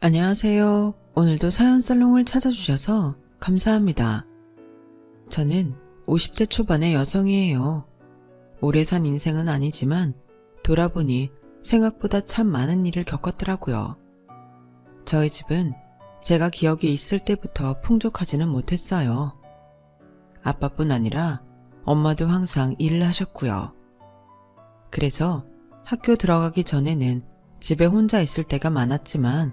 안녕하세요. 오늘도 사연 살롱을 찾아주셔서 감사합니다. 저는 50대 초반의 여성이에요. 오래 산 인생은 아니지만 돌아보니 생각보다 참 많은 일을 겪었더라고요. 저희 집은 제가 기억이 있을 때부터 풍족하지는 못했어요. 아빠뿐 아니라 엄마도 항상 일을 하셨고요. 그래서 학교 들어가기 전에는 집에 혼자 있을 때가 많았지만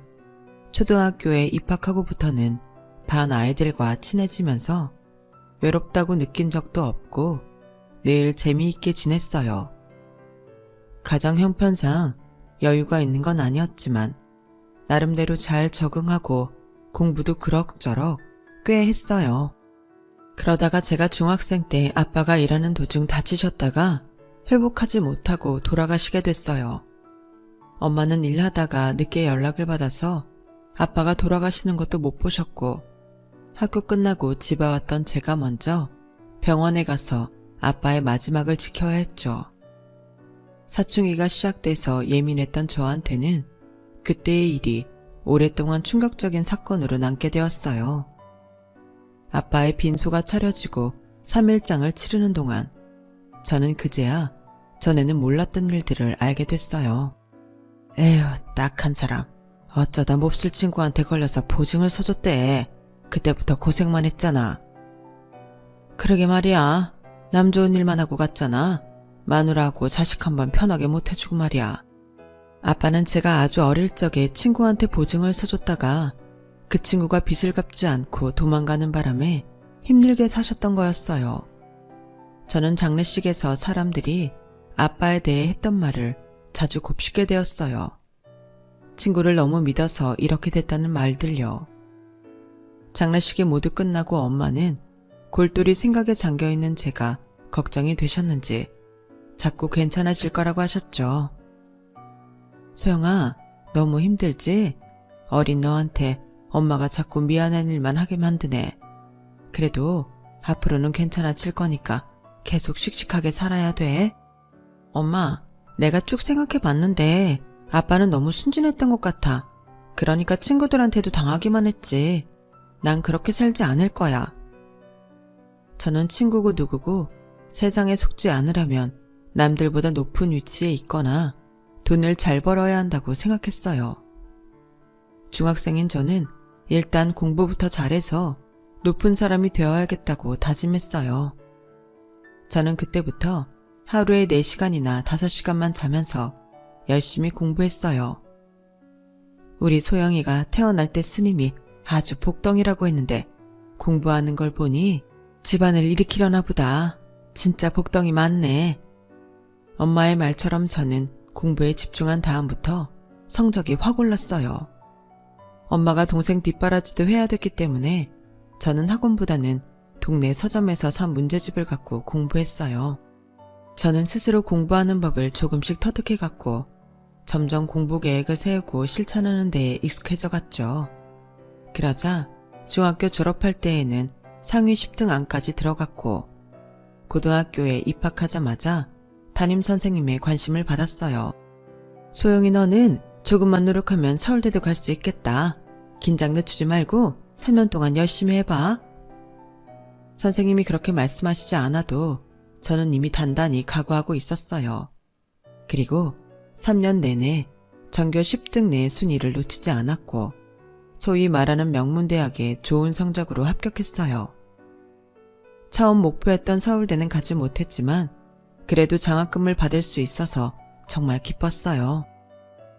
초등학교에 입학하고부터는 반 아이들과 친해지면서 외롭다고 느낀 적도 없고 늘 재미있게 지냈어요. 가정 형편상 여유가 있는 건 아니었지만 나름대로 잘 적응하고 공부도 그럭저럭 꽤 했어요. 그러다가 제가 중학생 때 아빠가 일하는 도중 다치셨다가 회복하지 못하고 돌아가시게 됐어요. 엄마는 일하다가 늦게 연락을 받아서 아빠가 돌아가시는 것도 못 보셨고 학교 끝나고 집에 왔던 제가 먼저 병원에 가서 아빠의 마지막을 지켜야 했죠. 사춘기가 시작돼서 예민했던 저한테는 그때의 일이 오랫동안 충격적인 사건으로 남게 되었어요. 아빠의 빈소가 차려지고 3일장을 치르는 동안 저는 그제야 전에는 몰랐던 일들을 알게 됐어요. 에휴, 딱한 사람. 어쩌다 몹쓸 친구한테 걸려서 보증을 서줬대. 그때부터 고생만 했잖아. 그러게 말이야. 남 좋은 일만 하고 갔잖아. 마누라하고 자식 한 번 편하게 못 해주고 말이야. 아빠는 제가 아주 어릴 적에 친구한테 보증을 서줬다가 그 친구가 빚을 갚지 않고 도망가는 바람에 힘들게 사셨던 거였어요. 저는 장례식에서 사람들이 아빠에 대해 했던 말을 자주 곱씹게 되었어요. 친구를 너무 믿어서 이렇게 됐다는 말들요. 장례식이 모두 끝나고 엄마는 골똘히 생각에 잠겨있는 제가 걱정이 되셨는지 자꾸 괜찮아질 거라고 하셨죠. 소영아, 너무 힘들지? 어린 너한테 엄마가 자꾸 미안한 일만 하게 만드네. 그래도 앞으로는 괜찮아질 거니까 계속 씩씩하게 살아야 돼. 엄마, 내가 쭉 생각해봤는데 아빠는 너무 순진했던 것 같아. 그러니까 친구들한테도 당하기만 했지. 난 그렇게 살지 않을 거야. 저는 친구고 누구고 세상에 속지 않으려면 남들보다 높은 위치에 있거나 돈을 잘 벌어야 한다고 생각했어요. 중학생인 저는 일단 공부부터 잘해서 높은 사람이 되어야겠다고 다짐했어요. 저는 그때부터 하루에 4시간이나 5시간만 자면서 열심히 공부했어요. 우리 소영이가 태어날 때 스님이 아주 복덩이라고 했는데 공부하는 걸 보니 집안을 일으키려나 보다. 진짜 복덩이 많네. 엄마의 말처럼 저는 공부에 집중한 다음부터 성적이 확 올랐어요. 엄마가 동생 뒷바라지도 해야 됐기 때문에 저는 학원보다는 동네 서점에서 산 문제집을 갖고 공부했어요. 저는 스스로 공부하는 법을 조금씩 터득해갔고 점점 공부 계획을 세우고 실천하는 데에 익숙해져 갔죠. 그러자 중학교 졸업할 때에는 상위 10등 안까지 들어갔고 고등학교에 입학하자마자 담임선생님의 관심을 받았어요. 소영이, 너는 조금만 노력하면 서울대도 갈 수 있겠다. 긴장 늦추지 말고 3년 동안 열심히 해봐. 선생님이 그렇게 말씀하시지 않아도 저는 이미 단단히 각오하고 있었어요. 그리고 3년 내내 전교 10등 내 순위를 놓치지 않았고 소위 말하는 명문대학에 좋은 성적으로 합격했어요. 처음 목표했던 서울대는 가지 못했지만 그래도 장학금을 받을 수 있어서 정말 기뻤어요.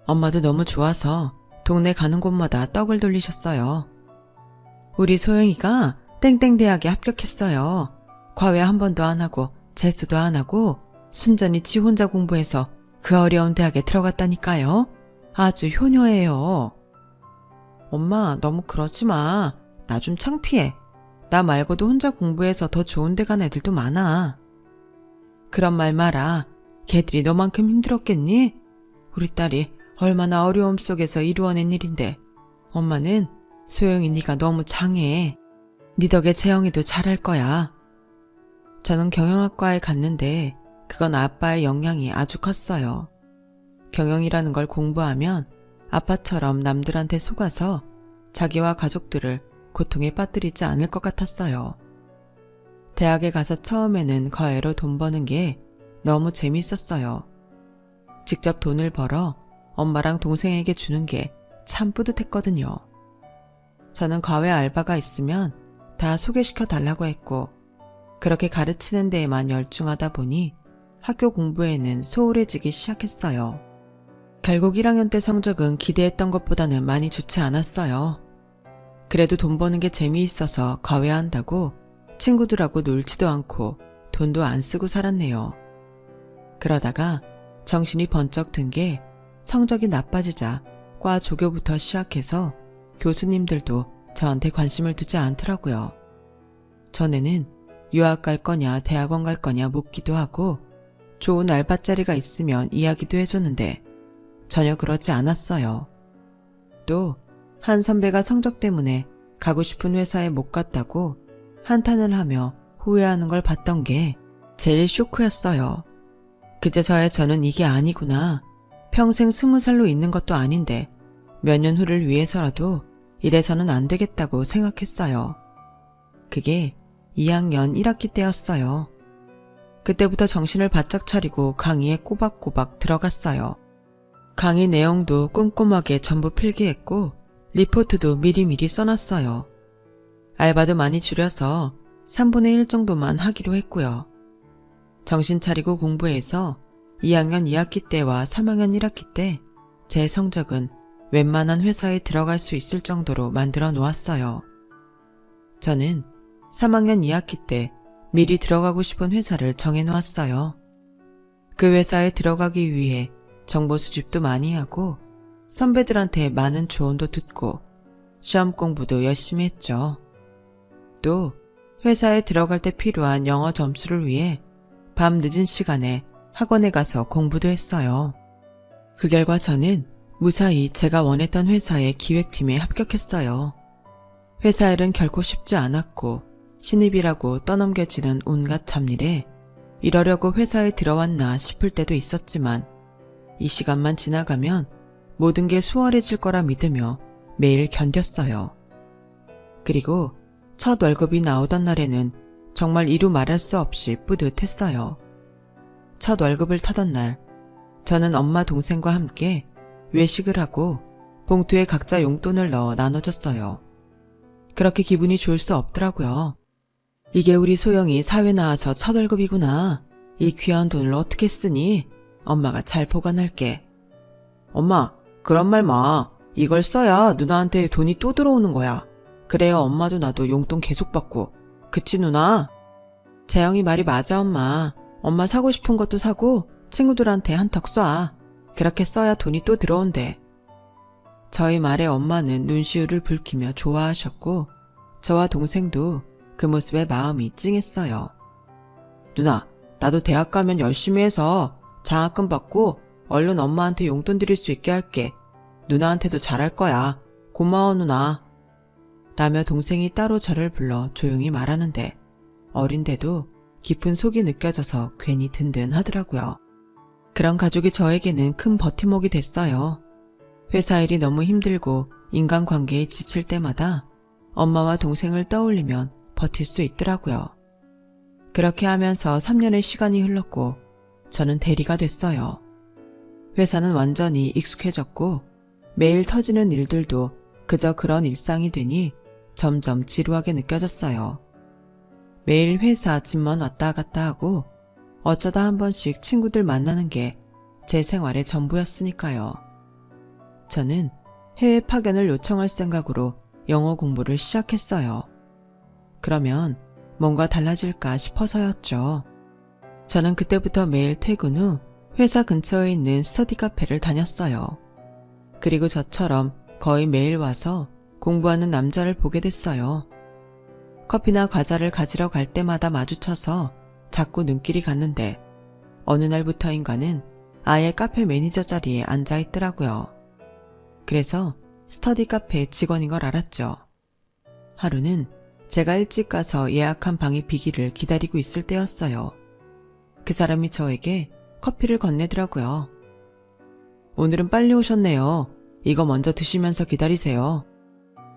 엄마도 너무 좋아서 동네 가는 곳마다 떡을 돌리셨어요. 우리 소영이가 땡땡대학에 합격했어요. 과외 한 번도 안 하고 재수도 안 하고 순전히 지 혼자 공부해서 그 어려운 대학에 들어갔다니까요. 아주 효녀예요. 엄마, 너무 그러지 마. 나 좀 창피해. 나 말고도 혼자 공부해서 더 좋은 데 간 애들도 많아. 그런 말 마라. 걔들이 너만큼 힘들었겠니? 우리 딸이 얼마나 어려움 속에서 이루어낸 일인데 엄마는 소영이 네가 너무 장해. 네 덕에 재영이도 잘할 거야. 저는 경영학과에 갔는데 그건 아빠의 영향이 아주 컸어요. 경영이라는 걸 공부하면 아빠처럼 남들한테 속아서 자기와 가족들을 고통에 빠뜨리지 않을 것 같았어요. 대학에 가서 처음에는 과외로 돈 버는 게 너무 재밌었어요. 직접 돈을 벌어 엄마랑 동생에게 주는 게 참 뿌듯했거든요. 저는 과외 알바가 있으면 다 소개시켜 달라고 했고, 그렇게 가르치는 데에만 열중하다 보니 학교 공부에는 소홀해지기 시작했어요. 결국 1학년 때 성적은 기대했던 것보다는 많이 좋지 않았어요. 그래도 돈 버는 게 재미있어서 과외한다고 친구들하고 놀지도 않고 돈도 안 쓰고 살았네요. 그러다가 정신이 번쩍 든 게 성적이 나빠지자 과 조교부터 시작해서 교수님들도 저한테 관심을 두지 않더라고요. 전에는 유학 갈 거냐 대학원 갈 거냐 묻기도 하고 좋은 알바자리가 있으면 이야기도 해줬는데 전혀 그러지 않았어요. 또 한 선배가 성적 때문에 가고 싶은 회사에 못 갔다고 한탄을 하며 후회하는 걸 봤던 게 제일 쇼크였어요. 그제서야 저는 이게 아니구나. 평생 20살로 있는 것도 아닌데 몇 년 후를 위해서라도 이래서는 안 되겠다고 생각했어요. 그게 2학년 1학기 때였어요. 그때부터 정신을 바짝 차리고 강의에 꼬박꼬박 들어갔어요. 강의 내용도 꼼꼼하게 전부 필기했고 리포트도 미리미리 써놨어요. 알바도 많이 줄여서 3분의 1 정도만 하기로 했고요. 정신 차리고 공부해서 2학년 2학기 때와 3학년 1학기 때 제 성적은 웬만한 회사에 들어갈 수 있을 정도로 만들어 놓았어요. 저는 3학년 2학기 때 미리 들어가고 싶은 회사를 정해 놓았어요. 그 회사에 들어가기 위해 정보 수집도 많이 하고 선배들한테 많은 조언도 듣고 시험 공부도 열심히 했죠. 또 회사에 들어갈 때 필요한 영어 점수를 위해 밤 늦은 시간에 학원에 가서 공부도 했어요. 그 결과 저는 무사히 제가 원했던 회사의 기획팀에 합격했어요. 회사 일은 결코 쉽지 않았고 신입이라고 떠넘겨지는 온갖 잡일에 이러려고 회사에 들어왔나 싶을 때도 있었지만 이 시간만 지나가면 모든 게 수월해질 거라 믿으며 매일 견뎠어요. 그리고 첫 월급이 나오던 날에는 정말 이루 말할 수 없이 뿌듯했어요. 첫 월급을 타던 날, 저는 엄마 동생과 함께 외식을 하고 봉투에 각자 용돈을 넣어 나눠줬어요. 그렇게 기분이 좋을 수 없더라고요. 이게 우리 소영이 사회 나와서 첫 월급이구나. 이 귀한 돈을 어떻게 쓰니? 엄마가 잘 보관할게. 엄마, 그런 말 마. 이걸 써야 누나한테 돈이 또 들어오는 거야. 그래야 엄마도 나도 용돈 계속 받고. 그치 누나? 재영이 말이 맞아 엄마. 엄마 사고 싶은 것도 사고 친구들한테 한턱 쏴. 그렇게 써야 돈이 또 들어온대. 저희 말에 엄마는 눈시울을 붉히며 좋아하셨고 저와 동생도 그 모습에 마음이 찡했어요. 누나, 나도 대학 가면 열심히 해서 장학금 받고 얼른 엄마한테 용돈 드릴 수 있게 할게. 누나한테도 잘할 거야. 고마워 누나. 라며 동생이 따로 저를 불러 조용히 말하는데 어린데도 깊은 속이 느껴져서 괜히 든든하더라고요. 그런 가족이 저에게는 큰 버팀목이 됐어요. 회사 일이 너무 힘들고 인간관계에 지칠 때마다 엄마와 동생을 떠올리면 버틸 수 있더라고요. 그렇게 하면서 3년의 시간이 흘렀고 저는 대리가 됐어요. 회사는 완전히 익숙해졌고 매일 터지는 일들도 그저 그런 일상이 되니 점점 지루하게 느껴졌어요. 매일 회사 집만 왔다 갔다 하고 어쩌다 한 번씩 친구들 만나는 게 제 생활의 전부였으니까요. 저는 해외 파견을 요청할 생각으로 영어 공부를 시작했어요. 그러면 뭔가 달라질까 싶어서였죠. 저는 그때부터 매일 퇴근 후 회사 근처에 있는 스터디 카페를 다녔어요. 그리고 저처럼 거의 매일 와서 공부하는 남자를 보게 됐어요. 커피나 과자를 가지러 갈 때마다 마주쳐서 자꾸 눈길이 갔는데 어느 날부터인가는 아예 카페 매니저 자리에 앉아 있더라고요. 그래서 스터디 카페 직원인 걸 알았죠. 하루는 제가 일찍 가서 예약한 방이 비기를 기다리고 있을 때였어요. 그 사람이 저에게 커피를 건네더라고요. 오늘은 빨리 오셨네요. 이거 먼저 드시면서 기다리세요.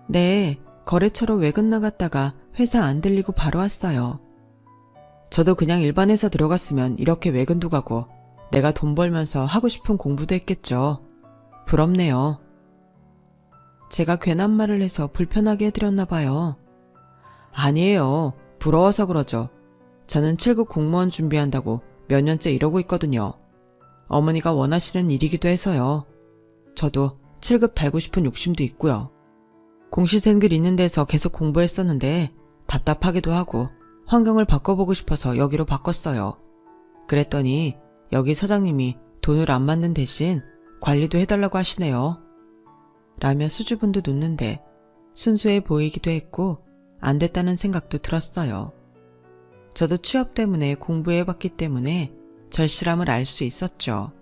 네, 거래처로 외근 나갔다가 회사 안 들리고 바로 왔어요. 저도 그냥 일반 회사 들어갔으면 이렇게 외근도 가고 내가 돈 벌면서 하고 싶은 공부도 했겠죠. 부럽네요. 제가 괜한 말을 해서 불편하게 해드렸나 봐요. 아니에요. 부러워서 그러죠. 저는 7급 공무원 준비한다고 몇 년째 이러고 있거든요. 어머니가 원하시는 일이기도 해서요. 저도 7급 달고 싶은 욕심도 있고요. 공시생들 있는 데서 계속 공부했었는데 답답하기도 하고 환경을 바꿔보고 싶어서 여기로 바꿨어요. 그랬더니 여기 사장님이 돈을 안 받는 대신 관리도 해달라고 하시네요. 라며 수줍음도 눕는데 순수해 보이기도 했고 안 됐다는 생각도 들었어요. 저도 취업 때문에 공부해봤기 때문에 절실함을 알 수 있었죠.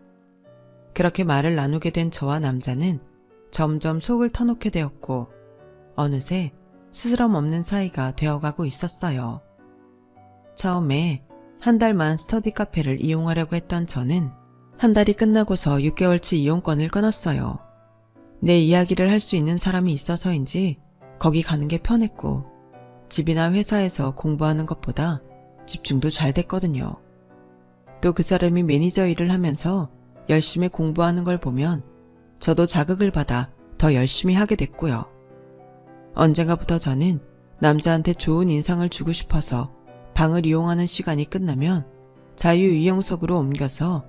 그렇게 말을 나누게 된 저와 남자는 점점 속을 터놓게 되었고 어느새 스스럼 없는 사이가 되어가고 있었어요. 처음에 한 달만 스터디 카페를 이용하려고 했던 저는 한 달이 끝나고서 6개월치 이용권을 끊었어요. 내 이야기를 할 수 있는 사람이 있어서인지 거기 가는 게 편했고 집이나 회사에서 공부하는 것보다 집중도 잘 됐거든요. 또 그 사람이 매니저 일을 하면서 열심히 공부하는 걸 보면 저도 자극을 받아 더 열심히 하게 됐고요. 언젠가부터 저는 남자한테 좋은 인상을 주고 싶어서 방을 이용하는 시간이 끝나면 자유이용석으로 옮겨서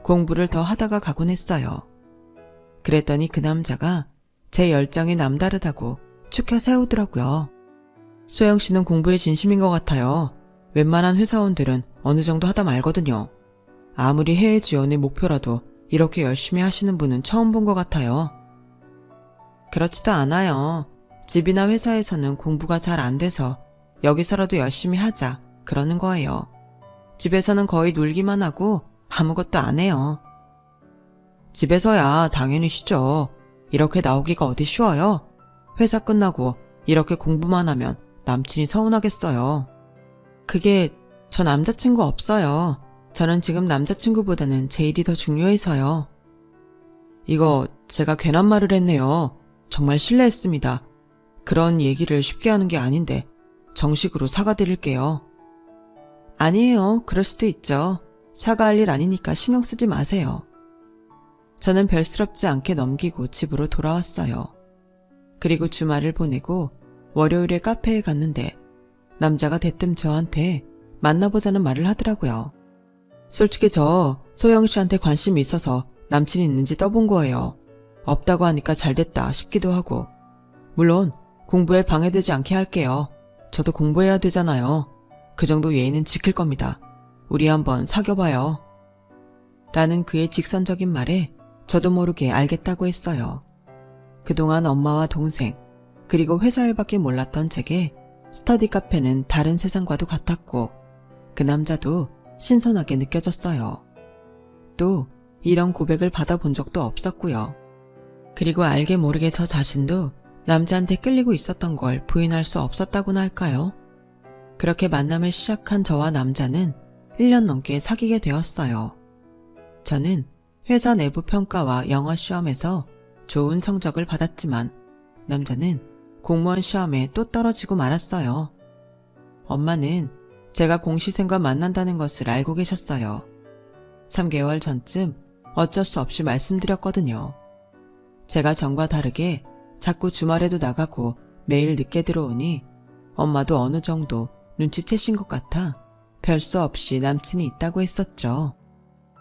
공부를 더 하다가 가곤 했어요. 그랬더니 그 남자가 제 열정이 남다르다고 추켜 세우더라고요. 소영 씨는 공부에 진심인 것 같아요. 웬만한 회사원들은 어느 정도 하다 말거든요. 아무리 해외 지원의 목표라도 이렇게 열심히 하시는 분은 처음 본 것 같아요. 그렇지도 않아요. 집이나 회사에서는 공부가 잘 안 돼서 여기서라도 열심히 하자 그러는 거예요. 집에서는 거의 놀기만 하고 아무것도 안 해요. 집에서야 당연히 쉬죠. 이렇게 나오기가 어디 쉬워요? 회사 끝나고 이렇게 공부만 하면 남친이 서운하겠어요. 그게 저 남자친구 없어요. 저는 지금 남자친구보다는 제 일이 더 중요해서요. 이거 제가 괜한 말을 했네요. 정말 실례했습니다. 그런 얘기를 쉽게 하는 게 아닌데 정식으로 사과드릴게요. 아니에요. 그럴 수도 있죠. 사과할 일 아니니까 신경 쓰지 마세요. 저는 별스럽지 않게 넘기고 집으로 돌아왔어요. 그리고 주말을 보내고 월요일에 카페에 갔는데 남자가 대뜸 저한테 만나보자는 말을 하더라고요. 솔직히 저 소영 씨한테 관심이 있어서 남친이 있는지 떠본 거예요. 없다고 하니까 잘됐다 싶기도 하고. 물론 공부에 방해되지 않게 할게요. 저도 공부해야 되잖아요. 그 정도 예의는 지킬 겁니다. 우리 한번 사귀어봐요. 라는 그의 직선적인 말에 저도 모르게 알겠다고 했어요. 그동안 엄마와 동생 그리고 회사 일밖에 몰랐던 제게 스터디 카페는 다른 세상과도 같았고 그 남자도 신선하게 느껴졌어요. 또 이런 고백을 받아본 적도 없었고요. 그리고 알게 모르게 저 자신도 남자한테 끌리고 있었던 걸 부인할 수 없었다고나 할까요? 그렇게 만남을 시작한 저와 남자는 1년 넘게 사귀게 되었어요. 저는 회사 내부 평가와 영어 시험에서 좋은 성적을 받았지만 남자는 공무원 시험에 또 떨어지고 말았어요. 엄마는 제가 공시생과 만난다는 것을 알고 계셨어요. 3개월 전쯤 어쩔 수 없이 말씀드렸거든요. 제가 전과 다르게 자꾸 주말에도 나가고 매일 늦게 들어오니 엄마도 어느 정도 눈치채신 것 같아 별 수 없이 남친이 있다고 했었죠.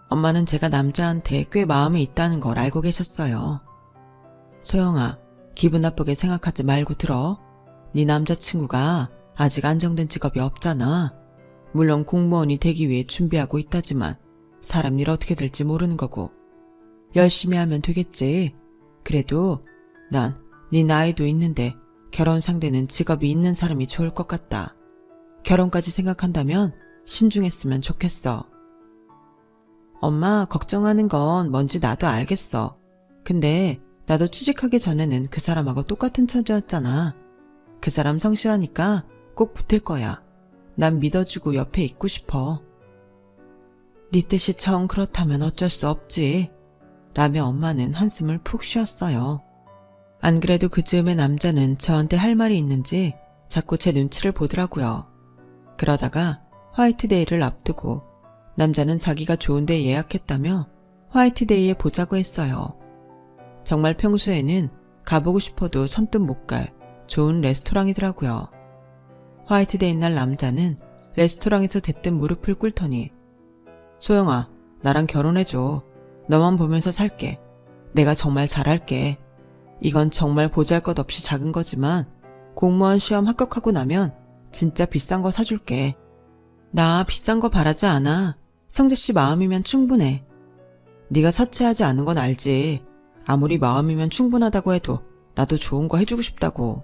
엄마는 제가 남자한테 꽤 마음이 있다는 걸 알고 계셨어요. 소영아, 기분 나쁘게 생각하지 말고 들어. 네 남자친구가 아직 안정된 직업이 없잖아. 물론 공무원이 되기 위해 준비하고 있다지만 사람 일 어떻게 될지 모르는 거고. 열심히 하면 되겠지. 그래도 난 네 나이도 있는데 결혼 상대는 직업이 있는 사람이 좋을 것 같다. 결혼까지 생각한다면 신중했으면 좋겠어. 엄마, 걱정하는 건 뭔지 나도 알겠어. 근데 나도 취직하기 전에는 그 사람하고 똑같은 처지였잖아. 그 사람 성실하니까 꼭 붙을 거야. 난 믿어주고 옆에 있고 싶어. 네 뜻이 정 그렇다면 어쩔 수 없지. 라며 엄마는 한숨을 푹 쉬었어요. 안 그래도 그 즈음에 남자는 저한테 할 말이 있는지 자꾸 제 눈치를 보더라고요. 그러다가 화이트데이를 앞두고 남자는 자기가 좋은 데 예약했다며 화이트데이에 보자고 했어요. 정말 평소에는 가보고 싶어도 선뜻 못 갈 좋은 레스토랑이더라고요. 화이트데이 날 남자는 레스토랑에서 대뜸 무릎을 꿇더니 소영아, 나랑 결혼해줘. 너만 보면서 살게. 내가 정말 잘할게. 이건 정말 보잘것없이 작은 거지만 공무원 시험 합격하고 나면 진짜 비싼 거 사줄게. 나 비싼 거 바라지 않아. 성재씨 마음이면 충분해. 네가 사치하지 않은 건 알지. 아무리 마음이면 충분하다고 해도 나도 좋은 거 해주고 싶다고.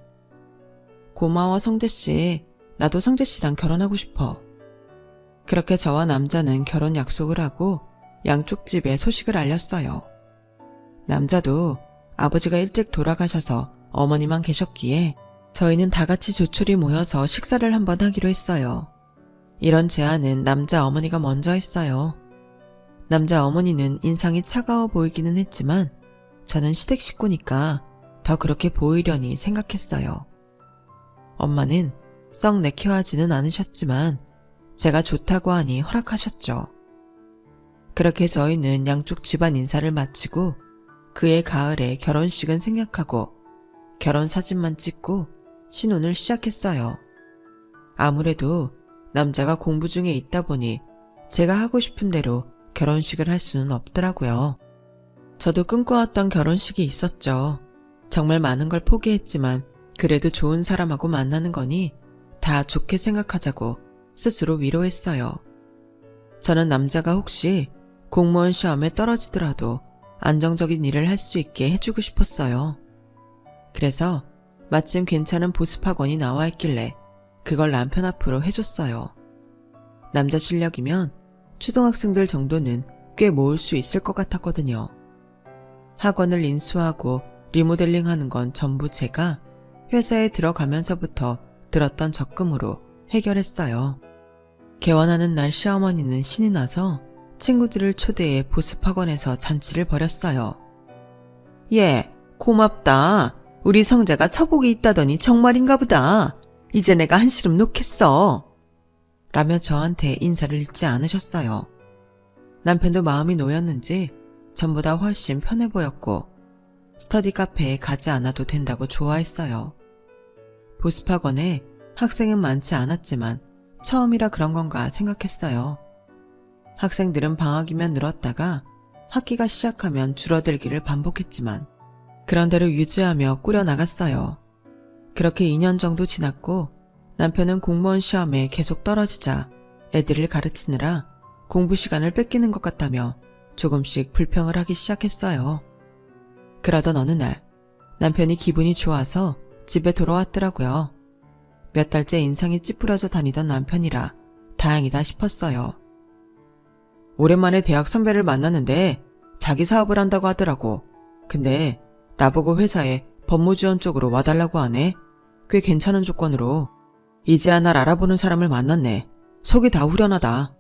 고마워 성재씨. 나도 성재씨랑 결혼하고 싶어. 그렇게 저와 남자는 결혼 약속을 하고 양쪽 집에 소식을 알렸어요. 남자도 아버지가 일찍 돌아가셔서 어머니만 계셨기에 저희는 다 같이 조촐히 모여서 식사를 한번 하기로 했어요. 이런 제안은 남자 어머니가 먼저 했어요. 남자 어머니는 인상이 차가워 보이기는 했지만 저는 시댁 식구니까 더 그렇게 보이려니 생각했어요. 엄마는 썩 내켜하지는 않으셨지만 제가 좋다고 하니 허락하셨죠. 그렇게 저희는 양쪽 집안 인사를 마치고 그해 가을에 결혼식은 생략하고 결혼 사진만 찍고 신혼을 시작했어요. 아무래도 남자가 공부 중에 있다 보니 제가 하고 싶은 대로 결혼식을 할 수는 없더라고요. 저도 꿈꿔왔던 결혼식이 있었죠. 정말 많은 걸 포기했지만 그래도 좋은 사람하고 만나는 거니 다 좋게 생각하자고 스스로 위로했어요. 저는 남자가 혹시 공무원 시험에 떨어지더라도 안정적인 일을 할 수 있게 해주고 싶었어요. 그래서 마침 괜찮은 보습학원이 나와 있길래 그걸 남편 앞으로 해줬어요. 남자 실력이면 초등학생들 정도는 꽤 모을 수 있을 것 같았거든요. 학원을 인수하고 리모델링하는 건 전부 제가 회사에 들어가면서부터 들었던 적금으로 해결했어요. 개원하는 날 시어머니는 신이 나서 친구들을 초대해 보습학원에서 잔치를 벌였어요. 예, 고맙다. 우리 성재가 처복이 있다더니 정말인가 보다. 이제 내가 한시름 놓겠어. 라며 저한테 인사를 잊지 않으셨어요. 남편도 마음이 놓였는지 전보다 훨씬 편해 보였고 스터디 카페에 가지 않아도 된다고 좋아했어요. 보습학원에 학생은 많지 않았지만 처음이라 그런 건가 생각했어요. 학생들은 방학이면 늘었다가 학기가 시작하면 줄어들기를 반복했지만 그런 대로 유지하며 꾸려나갔어요. 그렇게 2년 정도 지났고 남편은 공무원 시험에 계속 떨어지자 애들을 가르치느라 공부 시간을 뺏기는 것 같다며 조금씩 불평을 하기 시작했어요. 그러던 어느 날 남편이 기분이 좋아서 집에 돌아왔더라고요. 몇 달째 인상이 찌푸려져 다니던 남편이라 다행이다 싶었어요. 오랜만에 대학 선배를 만났는데 자기 사업을 한다고 하더라고. 근데 나보고 회사에 법무지원 쪽으로 와달라고 하네. 꽤 괜찮은 조건으로. 이제야 날 알아보는 사람을 만났네. 속이 다 후련하다.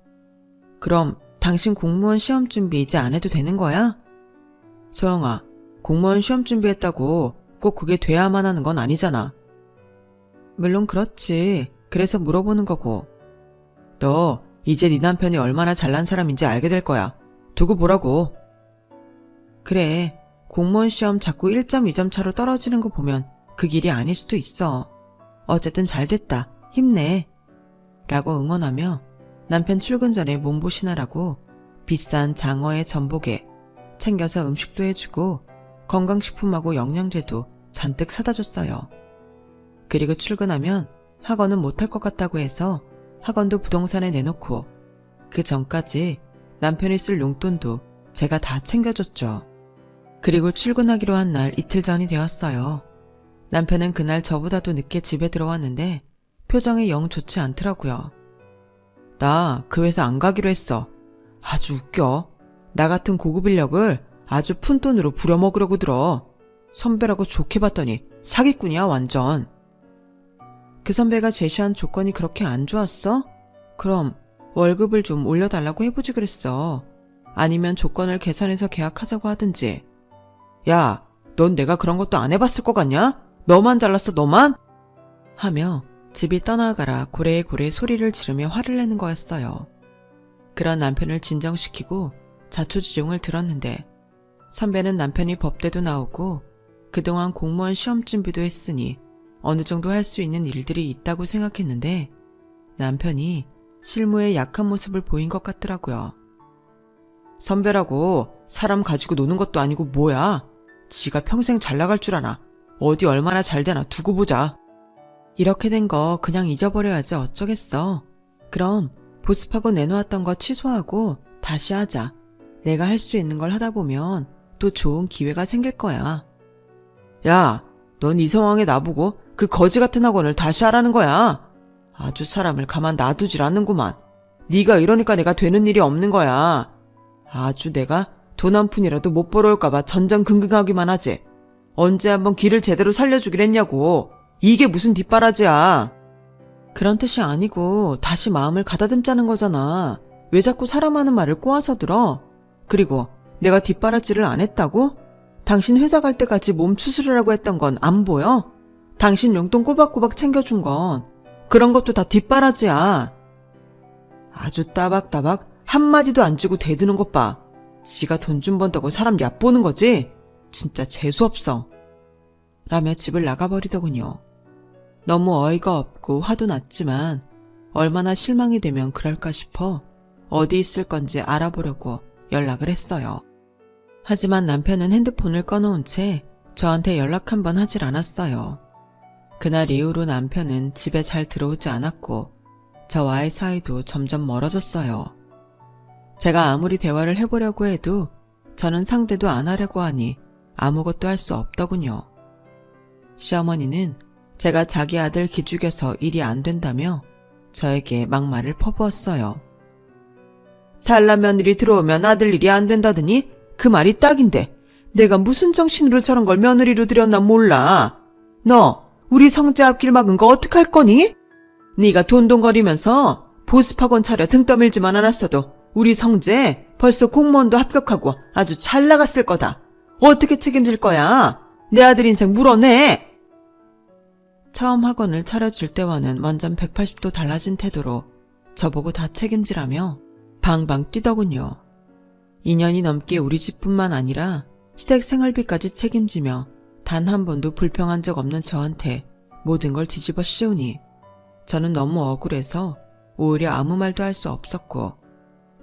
그럼 당신 공무원 시험 준비 이제 안 해도 되는 거야? 소영아, 공무원 시험 준비했다고 꼭 그게 돼야만 하는 건 아니잖아. 물론 그렇지. 그래서 물어보는 거고. 너 이제 네 남편이 얼마나 잘난 사람인지 알게 될 거야. 두고 보라고. 그래. 공무원 시험 자꾸 1점, 2점 차로 떨어지는 거 보면 그 길이 아닐 수도 있어. 어쨌든 잘 됐다. 힘내. 라고 응원하며 남편 출근 전에 몸보신하라고 비싼 장어에 전복에 챙겨서 음식도 해주고 건강식품하고 영양제도 잔뜩 사다 줬어요. 그리고 출근하면 학원은 못할 것 같다고 해서 학원도 부동산에 내놓고 그 전까지 남편이 쓸 용돈도 제가 다 챙겨줬죠. 그리고 출근하기로 한 날 이틀 전이 되었어요. 남편은 그날 저보다도 늦게 집에 들어왔는데 표정이 영 좋지 않더라고요. 나 그 회사 안 가기로 했어. 아주 웃겨. 나 같은 고급 인력을 아주 푼돈으로 부려먹으려고 들어. 선배라고 좋게 봤더니 사기꾼이야 완전. 그 선배가 제시한 조건이 그렇게 안 좋았어? 그럼 월급을 좀 올려달라고 해보지 그랬어. 아니면 조건을 개선해서 계약하자고 하든지. 야, 넌 내가 그런 것도 안 해봤을 것 같냐? 너만 잘났어, 너만? 하며 집이 떠나가라 고래의 고래 소리를 지르며 화를 내는 거였어요. 그런 남편을 진정시키고 자초지종을 들었는데 선배는 남편이 법대도 나오고 그동안 공무원 시험 준비도 했으니 어느 정도 할 수 있는 일들이 있다고 생각했는데 남편이 실무에 약한 모습을 보인 것 같더라고요. 선배라고 사람 가지고 노는 것도 아니고 뭐야? 지가 평생 잘 나갈 줄 아나? 어디 얼마나 잘 되나 두고 보자. 이렇게 된 거 그냥 잊어버려야지 어쩌겠어. 그럼 보습하고 내놓았던 거 취소하고 다시 하자. 내가 할 수 있는 걸 하다 보면 또 좋은 기회가 생길 거야. 야, 넌 이 상황에 나보고 그 거지 같은 학원을 다시 하라는 거야. 아주 사람을 가만 놔두질 않는구만. 네가 이러니까 내가 되는 일이 없는 거야. 아주 내가 돈 한 푼이라도 못 벌어올까봐 전전긍긍하기만 하지. 언제 한번 길을 제대로 살려주길 했냐고. 이게 무슨 뒷바라지야. 그런 뜻이 아니고 다시 마음을 가다듬자는 거잖아. 왜 자꾸 사람 하는 말을 꼬아서 들어? 그리고 내가 뒷바라지를 안 했다고? 당신 회사 갈 때까지 몸 수술이라고 했던 건 안 보여? 당신 용돈 꼬박꼬박 챙겨준 건 그런 것도 다 뒷바라지야. 아주 따박따박 한마디도 안 주고 대드는 것 봐. 지가 돈 좀 번다고 사람 얕보는 거지? 진짜 재수없어. 라며 집을 나가버리더군요. 너무 어이가 없고 화도 났지만 얼마나 실망이 되면 그럴까 싶어 어디 있을 건지 알아보려고 연락을 했어요. 하지만 남편은 핸드폰을 꺼놓은 채 저한테 연락 한 번 하질 않았어요. 그날 이후로 남편은 집에 잘 들어오지 않았고 저와의 사이도 점점 멀어졌어요. 제가 아무리 대화를 해보려고 해도 저는 상대도 안 하려고 하니 아무것도 할 수 없더군요. 시어머니는 제가 자기 아들 기죽여서 일이 안 된다며 저에게 막말을 퍼부었어요. 잘난 며느리 들어오면 아들 일이 안 된다더니 그 말이 딱인데 내가 무슨 정신으로 저런 걸 며느리로 들였나 몰라. 너 우리 성재 앞길 막은 거 어떡할 거니? 네가 돈돈거리면서 보습학원 차려 등 떠밀지만 않았어도 우리 성재 벌써 공무원도 합격하고 아주 잘 나갔을 거다. 어떻게 책임질 거야? 내 아들 인생 물어내. 처음 학원을 차려줄 때와는 완전 180도 달라진 태도로 저보고 다 책임지라며 방방 뛰더군요. 2년이 넘게 우리 집뿐만 아니라 시댁 생활비까지 책임지며 단 한 번도 불평한 적 없는 저한테 모든 걸 뒤집어 씌우니 저는 너무 억울해서 오히려 아무 말도 할 수 없었고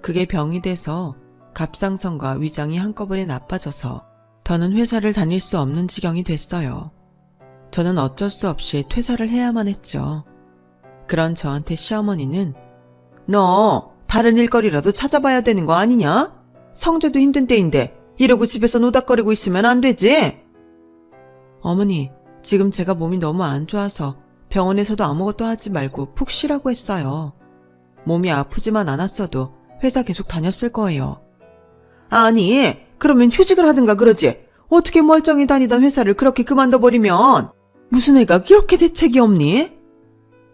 그게 병이 돼서 갑상선과 위장이 한꺼번에 나빠져서 더는 회사를 다닐 수 없는 지경이 됐어요. 저는 어쩔 수 없이 퇴사를 해야만 했죠. 그런 저한테 시어머니는 너 다른 일거리라도 찾아봐야 되는 거 아니냐? 성재도 힘든 때인데 이러고 집에서 노닥거리고 있으면 안 되지? 어머니, 지금 제가 몸이 너무 안 좋아서 병원에서도 아무것도 하지 말고 푹 쉬라고 했어요. 몸이 아프지만 않았어도 회사 계속 다녔을 거예요. 아니, 그러면 휴직을 하든가 그러지. 어떻게 멀쩡히 다니던 회사를 그렇게 그만둬버리면 무슨 애가 그렇게 대책이 없니?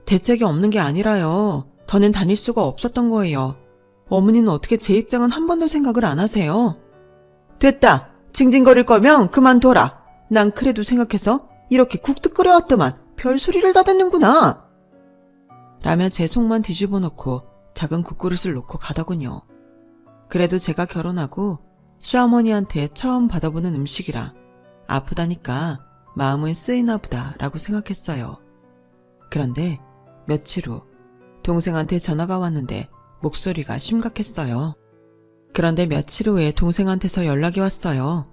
대책이 없는 게 아니라요. 더는 다닐 수가 없었던 거예요. 어머니는 어떻게 제 입장은 한 번도 생각을 안 하세요? 됐다. 징징거릴 거면 그만둬라. 난 그래도 생각해서 이렇게 국도 끓여왔더만 별소리를 다 듣는구나. 라며 제 속만 뒤집어 놓고 작은 국그릇을 놓고 가더군요. 그래도 제가 결혼하고 시어머니한테 처음 받아보는 음식이라 아프다니까 마음은 쓰이나 보다 라고 생각했어요. 그런데 며칠 후 동생한테 전화가 왔는데 목소리가 심각했어요. 그런데 며칠 후에 동생한테서 연락이 왔어요.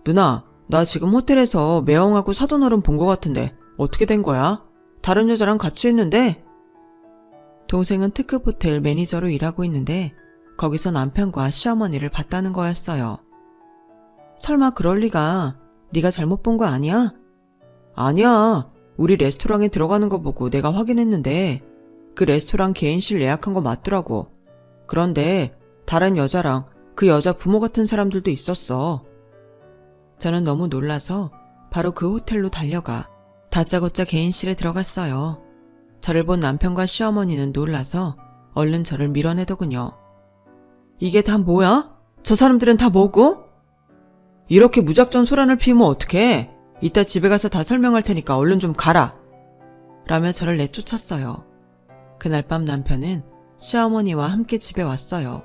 누나, 나 지금 호텔에서 매형하고 사돈어른 본 것 같은데 어떻게 된 거야? 다른 여자랑 같이 있는데? 동생은 특급 호텔 매니저로 일하고 있는데 거기서 남편과 시어머니를 봤다는 거였어요. 설마 그럴 리가. 네가 잘못 본 거 아니야? 아니야. 우리 레스토랑에 들어가는 거 보고 내가 확인했는데 그 레스토랑 개인실 예약한 거 맞더라고. 그런데 다른 여자랑 그 여자 부모 같은 사람들도 있었어. 저는 너무 놀라서 바로 그 호텔로 달려가 다짜고짜 개인실에 들어갔어요. 저를 본 남편과 시어머니는 놀라서 얼른 저를 밀어내더군요. 이게 다 뭐야? 저 사람들은 다 뭐고? 이렇게 무작정 소란을 피우면 어떡해? 이따 집에 가서 다 설명할 테니까 얼른 좀 가라. 라며 저를 내쫓았어요. 그날 밤 남편은 시어머니와 함께 집에 왔어요.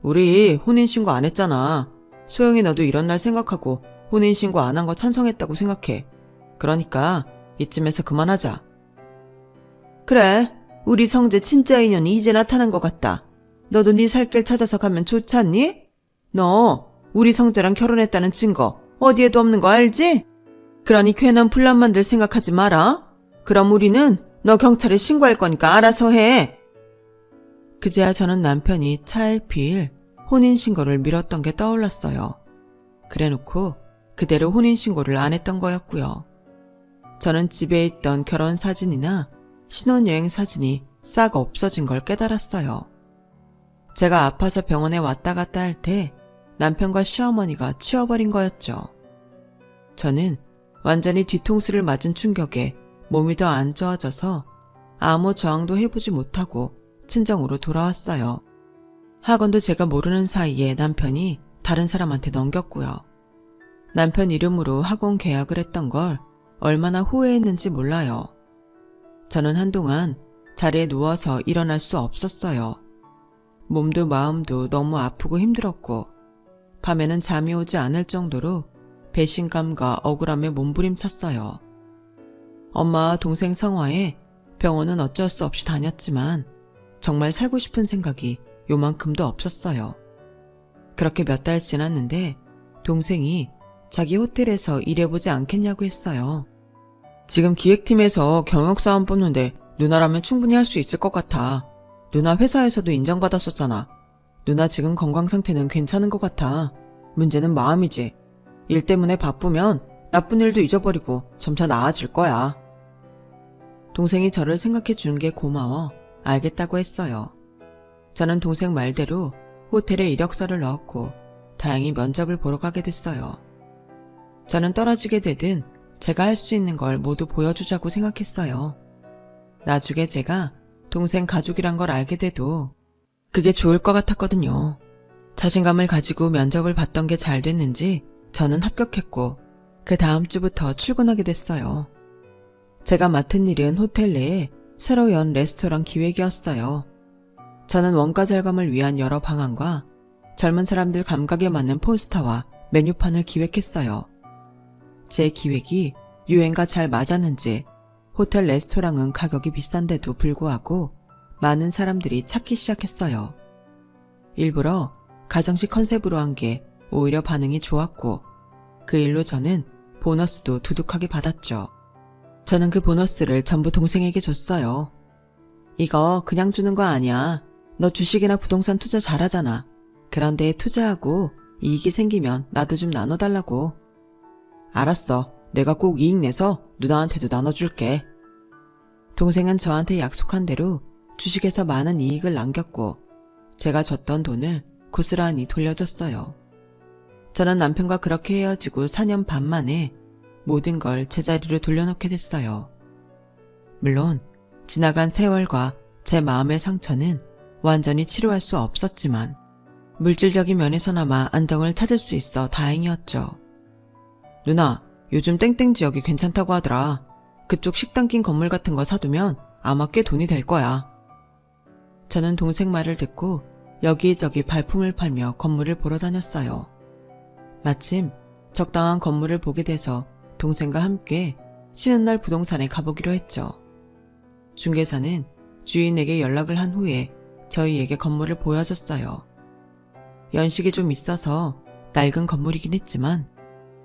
우리 혼인신고 안 했잖아. 소영이 너도 이런 날 생각하고 혼인신고 안 한 거 찬성했다고 생각해. 그러니까 이쯤에서 그만하자. 그래, 우리 성재 진짜 인연이 이제 나타난 것 같다. 너도 네 살 길 찾아서 가면 좋지 않니? 너 우리 성재랑 결혼했다는 증거 어디에도 없는 거 알지? 그러니 괜한 분란 만들 생각하지 마라. 그럼 우리는 너 경찰에 신고할 거니까 알아서 해. 그제야 저는 남편이 차일피일 혼인신고를 미뤘던 게 떠올랐어요. 그래놓고 그대로 혼인신고를 안 했던 거였고요. 저는 집에 있던 결혼 사진이나 신혼여행 사진이 싹 없어진 걸 깨달았어요. 제가 아파서 병원에 왔다 갔다 할 때 남편과 시어머니가 치워버린 거였죠. 저는 완전히 뒤통수를 맞은 충격에 몸이 더 안 좋아져서 아무 저항도 해보지 못하고 친정으로 돌아왔어요. 학원도 제가 모르는 사이에 남편이 다른 사람한테 넘겼고요. 남편 이름으로 학원 계약을 했던 걸 얼마나 후회했는지 몰라요. 저는 한동안 자리에 누워서 일어날 수 없었어요. 몸도 마음도 너무 아프고 힘들었고 밤에는 잠이 오지 않을 정도로 배신감과 억울함에 몸부림쳤어요. 엄마와 동생 성화에 병원은 어쩔 수 없이 다녔지만 정말 살고 싶은 생각이 요만큼도 없었어요. 그렇게 몇 달 지났는데 동생이 자기 호텔에서 일해보지 않겠냐고 했어요. 지금 기획팀에서 경영사원 뽑는데 누나라면 충분히 할 수 있을 것 같아. 누나 회사에서도 인정받았었잖아. 누나 지금 건강 상태는 괜찮은 것 같아. 문제는 마음이지. 일 때문에 바쁘면 나쁜 일도 잊어버리고 점차 나아질 거야. 동생이 저를 생각해 주는 게 고마워 알겠다고 했어요. 저는 동생 말대로 호텔에 이력서를 넣었고 다행히 면접을 보러 가게 됐어요. 저는 떨어지게 되든 제가 할 수 있는 걸 모두 보여주자고 생각했어요. 나중에 제가 동생 가족이란 걸 알게 돼도 그게 좋을 것 같았거든요. 자신감을 가지고 면접을 봤던 게 잘 됐는지 저는 합격했고 그 다음 주부터 출근하게 됐어요. 제가 맡은 일은 호텔 내에 새로 연 레스토랑 기획이었어요. 저는 원가 절감을 위한 여러 방안과 젊은 사람들 감각에 맞는 포스터와 메뉴판을 기획했어요. 제 기획이 유행과 잘 맞았는지 호텔 레스토랑은 가격이 비싼데도 불구하고 많은 사람들이 찾기 시작했어요. 일부러 가정식 컨셉으로 한 게 오히려 반응이 좋았고 그 일로 저는 보너스도 두둑하게 받았죠. 저는 그 보너스를 전부 동생에게 줬어요. 이거 그냥 주는 거 아니야. 너 주식이나 부동산 투자 잘하잖아. 그런데 투자하고 이익이 생기면 나도 좀 나눠달라고. 알았어. 내가 꼭 이익 내서 누나한테도 나눠줄게. 동생은 저한테 약속한 대로 주식에서 많은 이익을 남겼고 제가 줬던 돈을 고스란히 돌려줬어요. 저는 남편과 그렇게 헤어지고 4년 반 만에 모든 걸 제자리로 돌려놓게 됐어요. 물론 지나간 세월과 제 마음의 상처는 완전히 치료할 수 없었지만 물질적인 면에서나마 안정을 찾을 수 있어 다행이었죠. 누나, 요즘 땡땡 지역이 괜찮다고 하더라. 그쪽 식당 낀 건물 같은 거 사두면 아마 꽤 돈이 될 거야. 저는 동생 말을 듣고 여기저기 발품을 팔며 건물을 보러 다녔어요. 마침 적당한 건물을 보게 돼서 동생과 함께 쉬는 날 부동산에 가보기로 했죠. 중개사는 주인에게 연락을 한 후에 저희에게 건물을 보여줬어요. 연식이 좀 있어서 낡은 건물이긴 했지만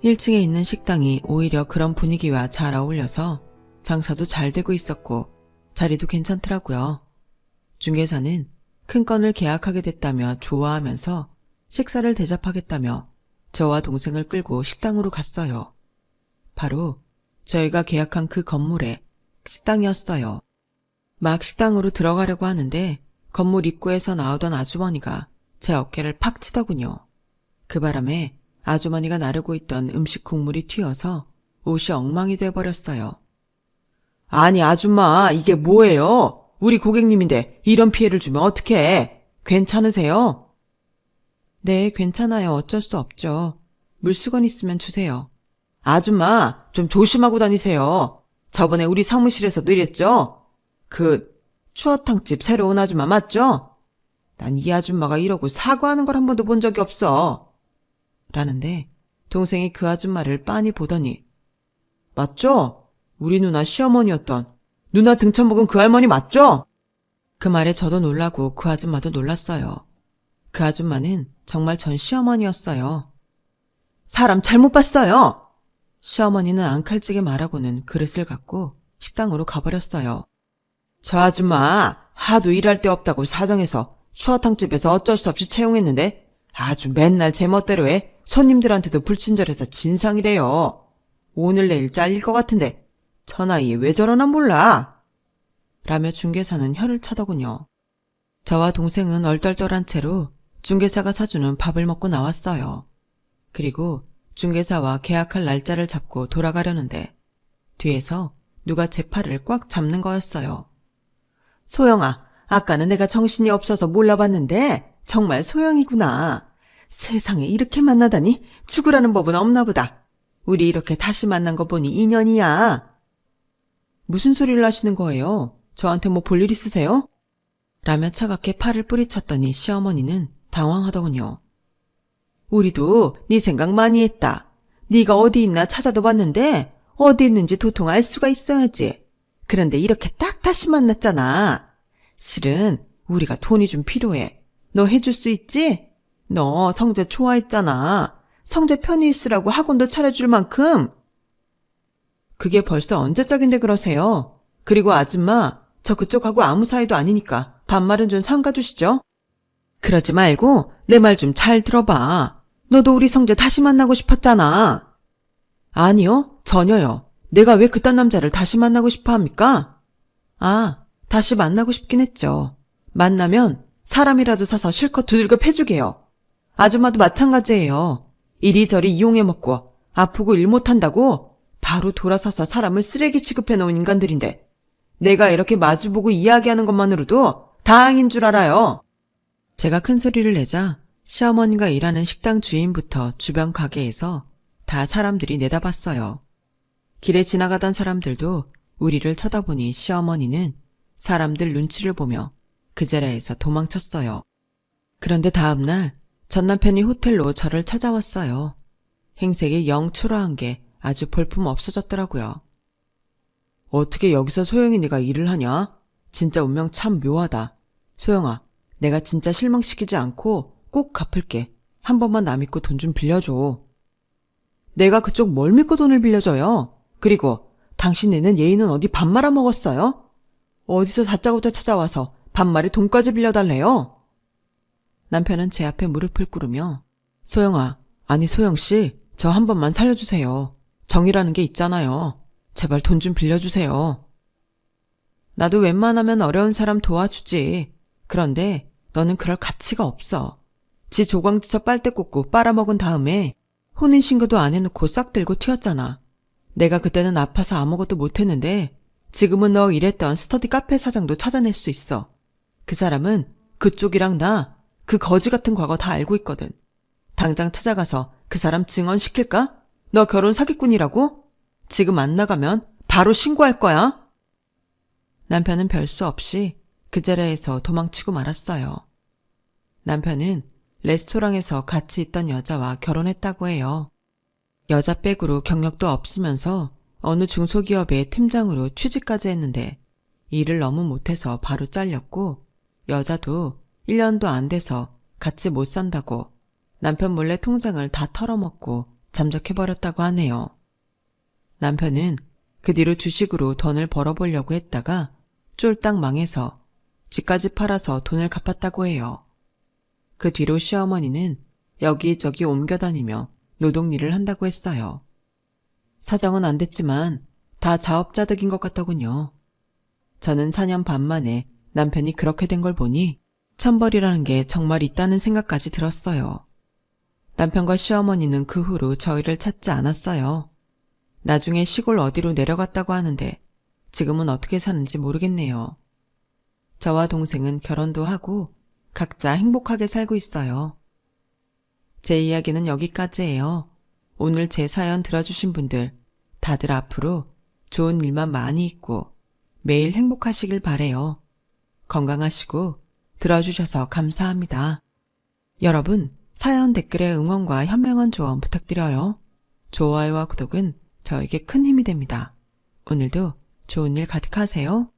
1층에 있는 식당이 오히려 그런 분위기와 잘 어울려서 장사도 잘 되고 있었고 자리도 괜찮더라고요. 중개사는 큰 건을 계약하게 됐다며 좋아하면서 식사를 대접하겠다며 저와 동생을 끌고 식당으로 갔어요. 바로 저희가 계약한 그 건물의 식당이었어요. 막 식당으로 들어가려고 하는데 건물 입구에서 나오던 아주머니가 제 어깨를 팍 치더군요. 그 바람에 아주머니가 나르고 있던 음식 국물이 튀어서 옷이 엉망이 돼버렸어요. 아니 아줌마 이게 뭐예요? 우리 고객님인데 이런 피해를 주면 어떡해? 괜찮으세요? 네, 괜찮아요. 어쩔 수 없죠. 물수건 있으면 주세요. 아줌마, 좀 조심하고 다니세요. 저번에 우리 사무실에서도 이랬죠? 추어탕집 새로 온 아줌마 맞죠? 난 이 아줌마가 이러고 사과하는 걸 한 번도 본 적이 없어. 라는데 동생이 그 아줌마를 빤히 보더니 맞죠? 우리 누나 시어머니였던 누나 등쳐 먹은 그 할머니 맞죠? 그 말에 저도 놀라고 그 아줌마도 놀랐어요. 그 아줌마는 정말 전 시어머니였어요. 사람 잘못 봤어요. 시어머니는 앙칼지게 말하고는 그릇을 갖고 식당으로 가버렸어요. 저 아줌마 하도 일할 데 없다고 사정해서 추어탕집에서 어쩔 수 없이 채용했는데 아주 맨날 제멋대로 해. 손님들한테도 불친절해서 진상이래요. 오늘 내일 잘릴 것 같은데 저 나이에 왜 저러나 몰라. 라며 중개사는 혀를 차더군요. 저와 동생은 얼떨떨한 채로 중개사가 사주는 밥을 먹고 나왔어요. 그리고 중개사와 계약할 날짜를 잡고 돌아가려는데 뒤에서 누가 제 팔을 꽉 잡는 거였어요. 소영아, 아까는 내가 정신이 없어서 몰라봤는데 정말 소영이구나. 세상에 이렇게 만나다니 죽으라는 법은 없나 보다. 우리 이렇게 다시 만난 거 보니 인연이야. 무슨 소리를 하시는 거예요? 저한테 뭐 볼 일 있으세요? 라며 차갑게 팔을 뿌리쳤더니 시어머니는 당황하더군요. 우리도 네 생각 많이 했다. 네가 어디 있나 찾아도 봤는데 어디 있는지 도통 알 수가 있어야지. 그런데 이렇게 딱 다시 만났잖아. 실은 우리가 돈이 좀 필요해. 너 해줄 수 있지? 너 성재 좋아했잖아. 성재 편히 있으라고 학원도 차려줄 만큼. 그게 벌써 언제적인데 그러세요? 그리고 아줌마, 저 그쪽하고 아무 사이도 아니니까 반말은 좀 삼가주시죠. 그러지 말고 내 말 좀 잘 들어봐. 너도 우리 성재 다시 만나고 싶었잖아. 아니요, 전혀요. 내가 왜 그딴 남자를 다시 만나고 싶어 합니까? 아, 다시 만나고 싶긴 했죠. 만나면 사람이라도 사서 실컷 두들겨 패주게요. 아줌마도 마찬가지예요. 이리저리 이용해 먹고 아프고 일 못한다고 바로 돌아서서 사람을 쓰레기 취급해 놓은 인간들인데 내가 이렇게 마주보고 이야기하는 것만으로도 다행인 줄 알아요. 제가 큰 소리를 내자 시어머니가 일하는 식당 주인부터 주변 가게에서 다 사람들이 내다봤어요. 길에 지나가던 사람들도 우리를 쳐다보니 시어머니는 사람들 눈치를 보며 그 자리에서 도망쳤어요. 그런데 다음날 전 남편이 호텔로 저를 찾아왔어요. 행색이 영 초라한 게 아주 볼품 없어졌더라고요. 어떻게 여기서 소영이 네가 일을 하냐? 진짜 운명 참 묘하다. 소영아, 내가 진짜 실망시키지 않고 꼭 갚을게. 한 번만 나 믿고 돈 좀 빌려줘. 내가 그쪽 뭘 믿고 돈을 빌려줘요? 그리고 당신네는 예의는 어디 밥 말아먹었어요? 어디서 다짜고짜 찾아와서 반말에 돈까지 빌려달래요? 남편은 제 앞에 무릎을 꿇으며 소영아, 아니 소영씨, 저 한 번만 살려주세요. 정이라는 게 있잖아요. 제발 돈 좀 빌려주세요. 나도 웬만하면 어려운 사람 도와주지. 그런데 너는 그럴 가치가 없어. 지 조광지처 빨대 꽂고 빨아먹은 다음에 혼인신고도 안 해놓고 싹 들고 튀었잖아. 내가 그때는 아파서 아무것도 못했는데 지금은 너 일했던 스터디 카페 사장도 찾아낼 수 있어. 그 사람은 그쪽이랑 나 그 거지 같은 과거 다 알고 있거든. 당장 찾아가서 그 사람 증언시킬까? 너 결혼 사기꾼이라고? 지금 안 나가면 바로 신고할 거야. 남편은 별수 없이 그 자리에서 도망치고 말았어요. 남편은 레스토랑에서 같이 있던 여자와 결혼했다고 해요. 여자 백으로 경력도 없으면서 어느 중소기업의 팀장으로 취직까지 했는데 일을 너무 못해서 바로 잘렸고 여자도 1년도 안 돼서 같이 못 산다고 남편 몰래 통장을 다 털어먹고 잠적해버렸다고 하네요. 남편은 그 뒤로 주식으로 돈을 벌어보려고 했다가 쫄딱 망해서 집까지 팔아서 돈을 갚았다고 해요. 그 뒤로 시어머니는 여기저기 옮겨다니며 노동일을 한다고 했어요. 사정은 안 됐지만 다 자업자득인 것 같더군요. 저는 4년 반 만에 남편이 그렇게 된 걸 보니 천벌이라는 게 정말 있다는 생각까지 들었어요. 남편과 시어머니는 그 후로 저희를 찾지 않았어요. 나중에 시골 어디로 내려갔다고 하는데 지금은 어떻게 사는지 모르겠네요. 저와 동생은 결혼도 하고 각자 행복하게 살고 있어요. 제 이야기는 여기까지예요. 오늘 제 사연 들어주신 분들 다들 앞으로 좋은 일만 많이 있고 매일 행복하시길 바래요. 건강하시고 들어주셔서 감사합니다. 여러분, 사연 댓글에 응원과 현명한 조언 부탁드려요. 좋아요와 구독은 저에게 큰 힘이 됩니다. 오늘도 좋은 일 가득하세요.